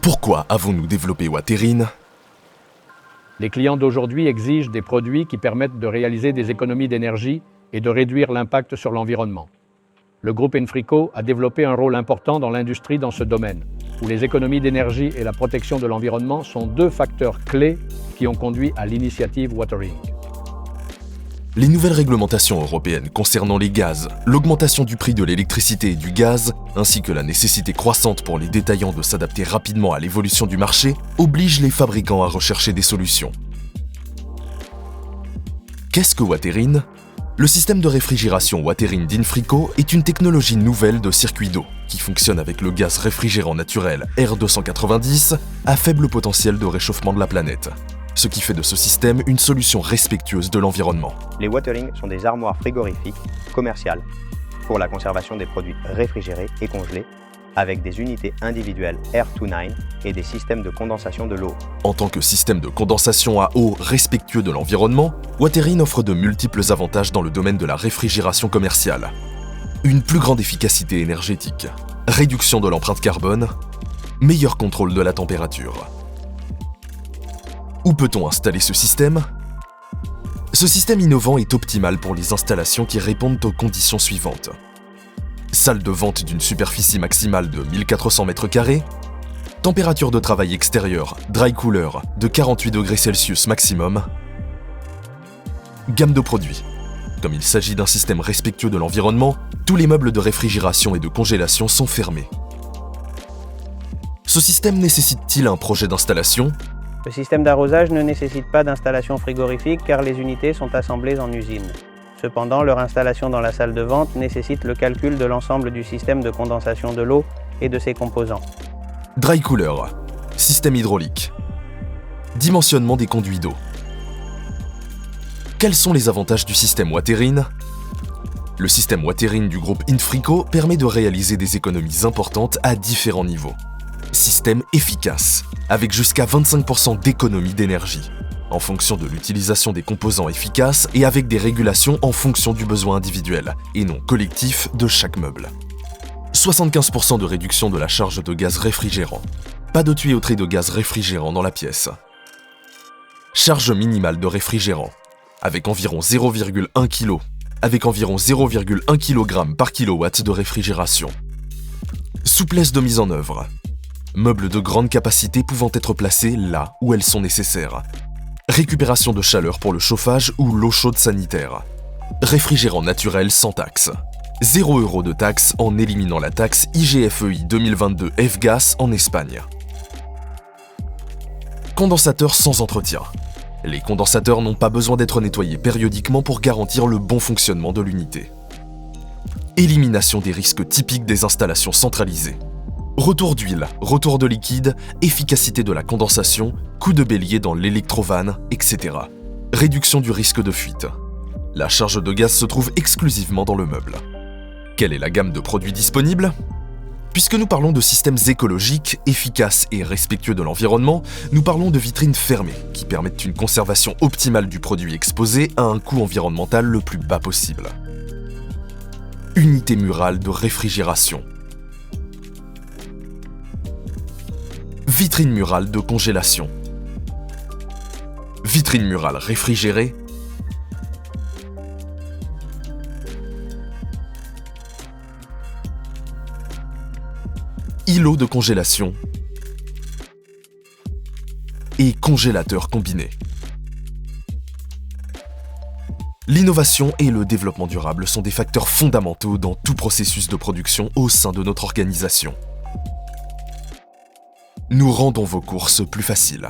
Pourquoi avons-nous développé Waterine ? Les clients d'aujourd'hui exigent des produits qui permettent de réaliser des économies d'énergie et de réduire l'impact sur l'environnement. Le groupe Infrico a développé un rôle important dans l'industrie dans ce domaine, où les économies d'énergie et la protection de l'environnement sont deux facteurs clés qui ont conduit à l'initiative Watering. Les nouvelles réglementations européennes concernant les gaz, l'augmentation du prix de l'électricité et du gaz, ainsi que la nécessité croissante pour les détaillants de s'adapter rapidement à l'évolution du marché, obligent les fabricants à rechercher des solutions. Qu'est-ce que Waterine ? Le système de réfrigération Waterine d'Infrico est une technologie nouvelle de circuit d'eau qui fonctionne avec le gaz réfrigérant naturel R290 à faible potentiel de réchauffement de la planète, ce qui fait de ce système une solution respectueuse de l'environnement. Les Watering sont des armoires frigorifiques commerciales pour la conservation des produits réfrigérés et congelés avec des unités individuelles R29 et des systèmes de condensation de l'eau. En tant que système de condensation à eau respectueux de l'environnement, Waterine offre de multiples avantages dans le domaine de la réfrigération commerciale. Une plus grande efficacité énergétique, réduction de l'empreinte carbone, meilleur contrôle de la température. Où peut-on installer ce système ? Ce système innovant est optimal pour les installations qui répondent aux conditions suivantes. Salle de vente d'une superficie maximale de 1400 m², température de travail extérieure, dry cooler, de 48 degrés Celsius maximum. Gamme de produits. Comme il s'agit d'un système respectueux de l'environnement, tous les meubles de réfrigération et de congélation sont fermés. Ce système nécessite-t-il un projet d'installation ? Le système d'arrosage ne nécessite pas d'installation frigorifique car les unités sont assemblées en usine. Cependant, leur installation dans la salle de vente nécessite le calcul de l'ensemble du système de condensation de l'eau et de ses composants. Dry cooler, système hydraulique. Dimensionnement des conduits d'eau. Quels sont les avantages du système Waterine ? Le système Waterine du groupe Infrico permet de réaliser des économies importantes à différents niveaux. Système efficace, avec jusqu'à 25% d'économie d'énergie, en fonction de l'utilisation des composants efficaces et avec des régulations en fonction du besoin individuel et non collectif de chaque meuble. 75% de réduction de la charge de gaz réfrigérant. Pas de tuyauterie de gaz réfrigérant dans la pièce. Charge minimale de réfrigérant, avec environ 0,1 kg, avec environ 0,1 kg par kilowatt de réfrigération. Souplesse de mise en œuvre. Meubles de grande capacité pouvant être placés là où elles sont nécessaires. Récupération de chaleur pour le chauffage ou l'eau chaude sanitaire. Réfrigérant naturel sans taxe. 0 € de taxe en éliminant la taxe IGFEI 2022 F-Gas en Espagne. Condensateur sans entretien. Les condensateurs n'ont pas besoin d'être nettoyés périodiquement pour garantir le bon fonctionnement de l'unité. Élimination des risques typiques des installations centralisées. Retour d'huile, retour de liquide, efficacité de la condensation, coup de bélier dans l'électrovanne, etc. Réduction du risque de fuite. La charge de gaz se trouve exclusivement dans le meuble. Quelle est la gamme de produits disponibles ? Puisque nous parlons de systèmes écologiques, efficaces et respectueux de l'environnement, nous parlons de vitrines fermées qui permettent une conservation optimale du produit exposé à un coût environnemental le plus bas possible. Unité murale de réfrigération. Vitrine murale de congélation. Vitrine murale réfrigérée. Îlot de congélation. Et congélateur combiné. L'innovation et le développement durable sont des facteurs fondamentaux dans tout processus de production au sein de notre organisation. Nous rendons vos courses plus faciles.